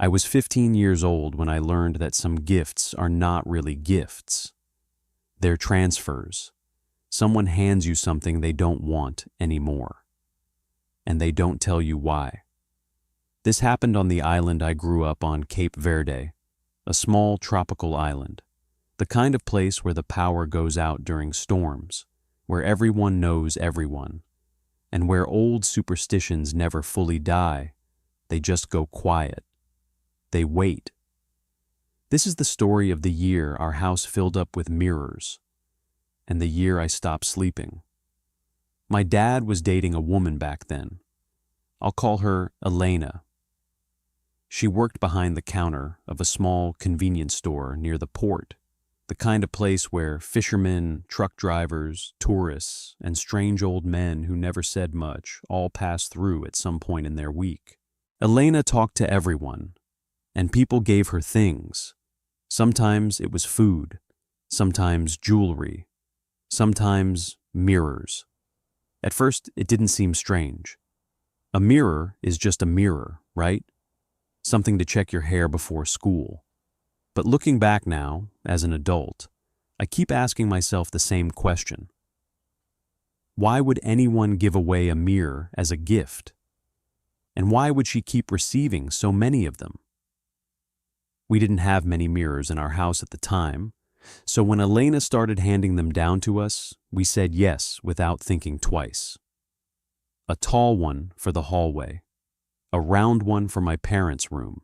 I was 15 years old when I learned that some gifts are not really gifts. They're transfers. Someone hands you something they don't want anymore, and they don't tell you why. This happened on the island I grew up on, Cape Verde, a small tropical island, the kind of place where the power goes out during storms, where everyone knows everyone, and where old superstitions never fully die, they just go quiet. They wait. This is the story of the year our house filled up with mirrors, and the year I stopped sleeping. My dad was dating a woman back then. I'll call her Elena. She worked behind the counter of a small convenience store near the port, the kind of place where fishermen, truck drivers, tourists, and strange old men who never said much all pass through at some point in their week. Elena talked to everyone, and people gave her things. Sometimes it was food, sometimes jewelry, sometimes mirrors. At first, it didn't seem strange. A mirror is just a mirror, right? Something to check your hair before school. But looking back now, as an adult, I keep asking myself the same question. Why would anyone give away a mirror as a gift? And why would she keep receiving so many of them? We didn't have many mirrors in our house at the time, so when Elena started handing them down to us, we said yes without thinking twice. A tall one for the hallway, a round one for my parents' room,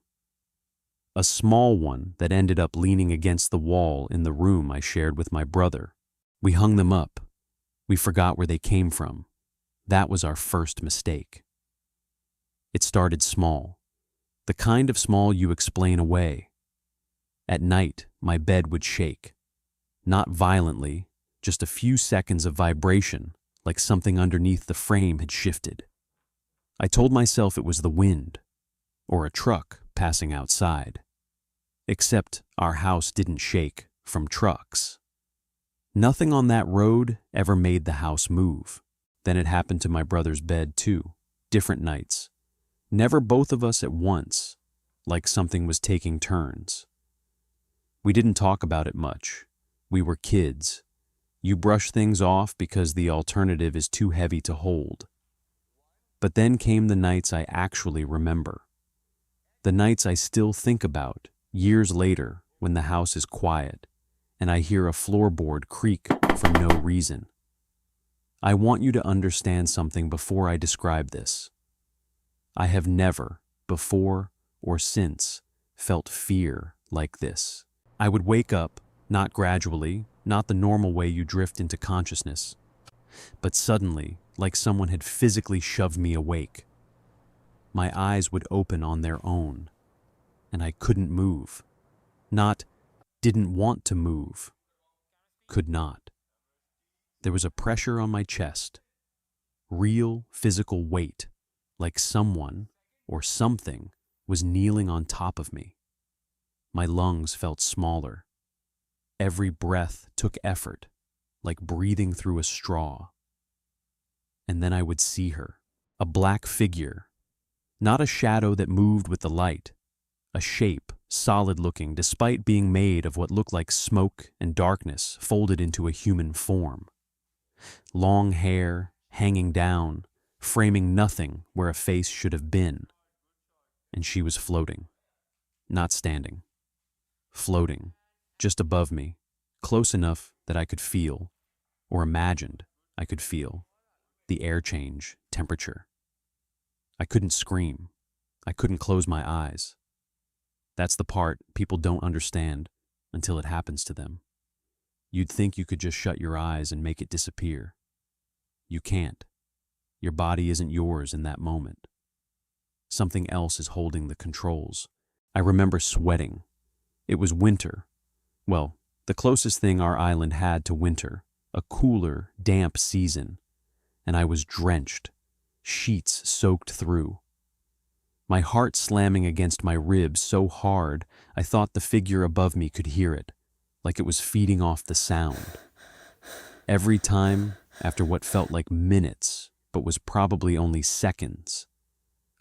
a small one that ended up leaning against the wall in the room I shared with my brother. We hung them up. We forgot where they came from. That was our first mistake. It started small, the kind of small you explain away. At night, my bed would shake. Not violently, just a few seconds of vibration, like something underneath the frame had shifted. I told myself it was the wind, or a truck passing outside. Except our house didn't shake from trucks. Nothing on that road ever made the house move. Then it happened to my brother's bed too, different nights. Never both of us at once, like something was taking turns. We didn't talk about it much. We were kids. You brush things off because the alternative is too heavy to hold. But then came the nights I actually remember. The nights I still think about, years later, when the house is quiet, and I hear a floorboard creak for no reason. I want you to understand something before I describe this. I have never, before or since, felt fear like this. I would wake up, not gradually, not the normal way you drift into consciousness, but suddenly, like someone had physically shoved me awake. My eyes would open on their own, and I couldn't move. Not, didn't want to move. Could not. There was a pressure on my chest, real physical weight, like someone or something was kneeling on top of me. My lungs felt smaller. Every breath took effort, like breathing through a straw. And then I would see her, a black figure, not a shadow that moved with the light, a shape, solid-looking despite being made of what looked like smoke and darkness folded into a human form. Long hair, hanging down, framing nothing where a face should have been. And she was floating, not standing. Floating, just above me, close enough that I could feel, or imagined I could feel, the air change, temperature. I couldn't scream. I couldn't close my eyes. That's the part people don't understand until it happens to them. You'd think you could just shut your eyes and make it disappear. You can't. Your body isn't yours in that moment. Something else is holding the controls. I remember sweating. It was winter. Well, the closest thing our island had to winter, a cooler, damp season. And I was drenched, sheets soaked through. My heart slamming against my ribs so hard I thought the figure above me could hear it, like it was feeding off the sound. Every time, after what felt like minutes, but was probably only seconds,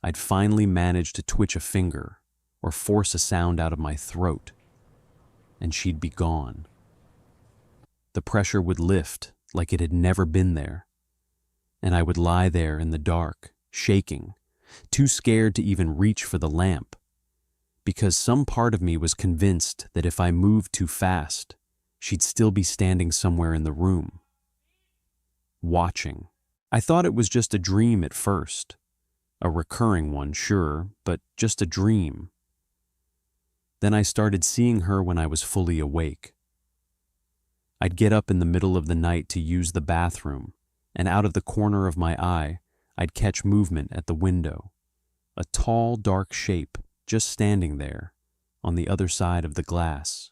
I'd finally managed to twitch a finger, or force a sound out of my throat, and she'd be gone. The pressure would lift like it had never been there, and I would lie there in the dark, shaking, too scared to even reach for the lamp, because some part of me was convinced that if I moved too fast, she'd still be standing somewhere in the room, watching. I thought it was just a dream at first, a recurring one, sure, but just a dream. Then I started seeing her when I was fully awake. I'd get up in the middle of the night to use the bathroom, and out of the corner of my eye, I'd catch movement at the window. A tall, dark shape just standing there on the other side of the glass.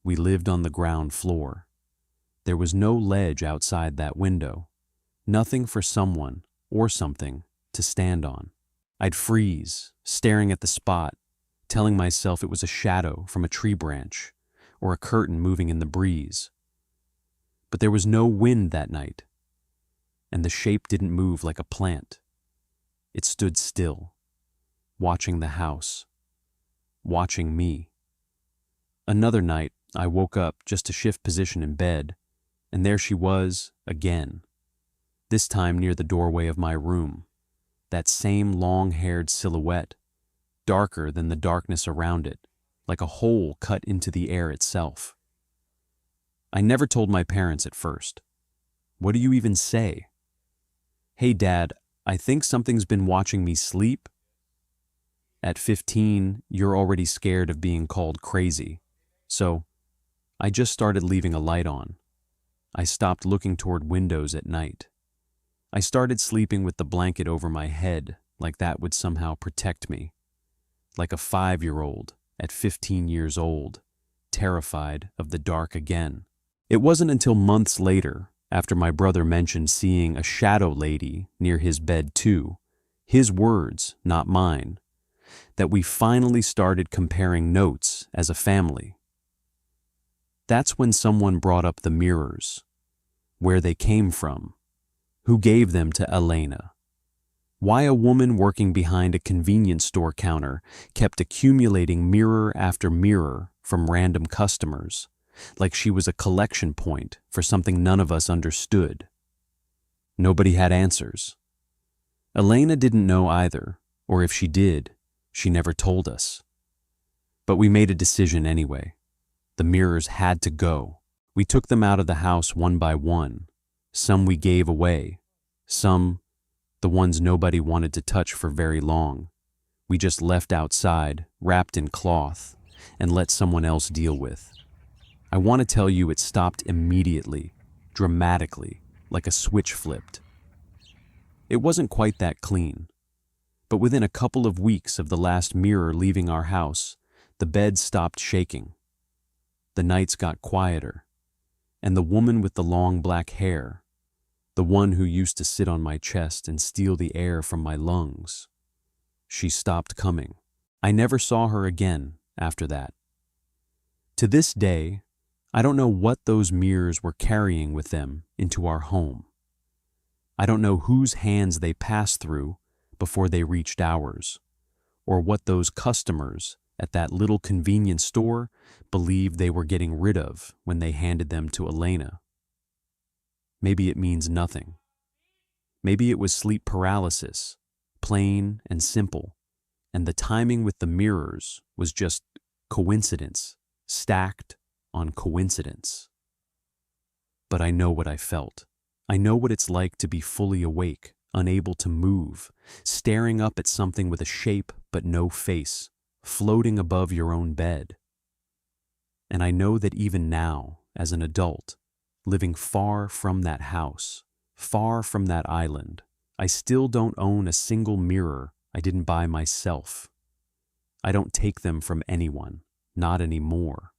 We lived on the ground floor. There was no ledge outside that window, nothing for someone or something to stand on. I'd freeze, staring at the spot, telling myself it was a shadow from a tree branch or a curtain moving in the breeze. But there was no wind that night, and the shape didn't move like a plant. It stood still, watching the house, watching me. Another night, I woke up just to shift position in bed, and there she was again, this time near the doorway of my room, that same long-haired silhouette, darker than the darkness around it, like a hole cut into the air itself. I never told my parents at first. What do you even say? Hey, Dad, I think something's been watching me sleep. At 15, you're already scared of being called crazy. So, I just started leaving a light on. I stopped looking toward windows at night. I started sleeping with the blanket over my head, like that would somehow protect me. Like a 5-year-old at 15 years old, terrified of the dark again. It wasn't until months later, after my brother mentioned seeing a shadow lady near his bed too, his words, not mine, that we finally started comparing notes as a family. That's when someone brought up the mirrors, where they came from, who gave them to Elena. Why a woman working behind a convenience store counter kept accumulating mirror after mirror from random customers, like she was a collection point for something none of us understood. Nobody had answers. Elena didn't know either, or if she did, she never told us. But we made a decision anyway. The mirrors had to go. We took them out of the house one by one. Some we gave away. Some, the ones nobody wanted to touch for very long, we just left outside, wrapped in cloth, and let someone else deal with. I want to tell you it stopped immediately, dramatically, like a switch flipped. It wasn't quite that clean, but within a couple of weeks of the last mirror leaving our house, the bed stopped shaking. The nights got quieter, and the woman with the long black hair, the one who used to sit on my chest and steal the air from my lungs, she stopped coming. I never saw her again after that. To this day, I don't know what those mirrors were carrying with them into our home. I don't know whose hands they passed through before they reached ours, or what those customers at that little convenience store believed they were getting rid of when they handed them to Elena. Maybe it means nothing. Maybe it was sleep paralysis, plain and simple, and the timing with the mirrors was just coincidence, stacked on coincidence. But I know what I felt. I know what it's like to be fully awake, unable to move, staring up at something with a shape but no face, floating above your own bed. And I know that even now, as an adult, living far from that house, far from that island, I still don't own a single mirror I didn't buy myself. I don't take them from anyone, not anymore.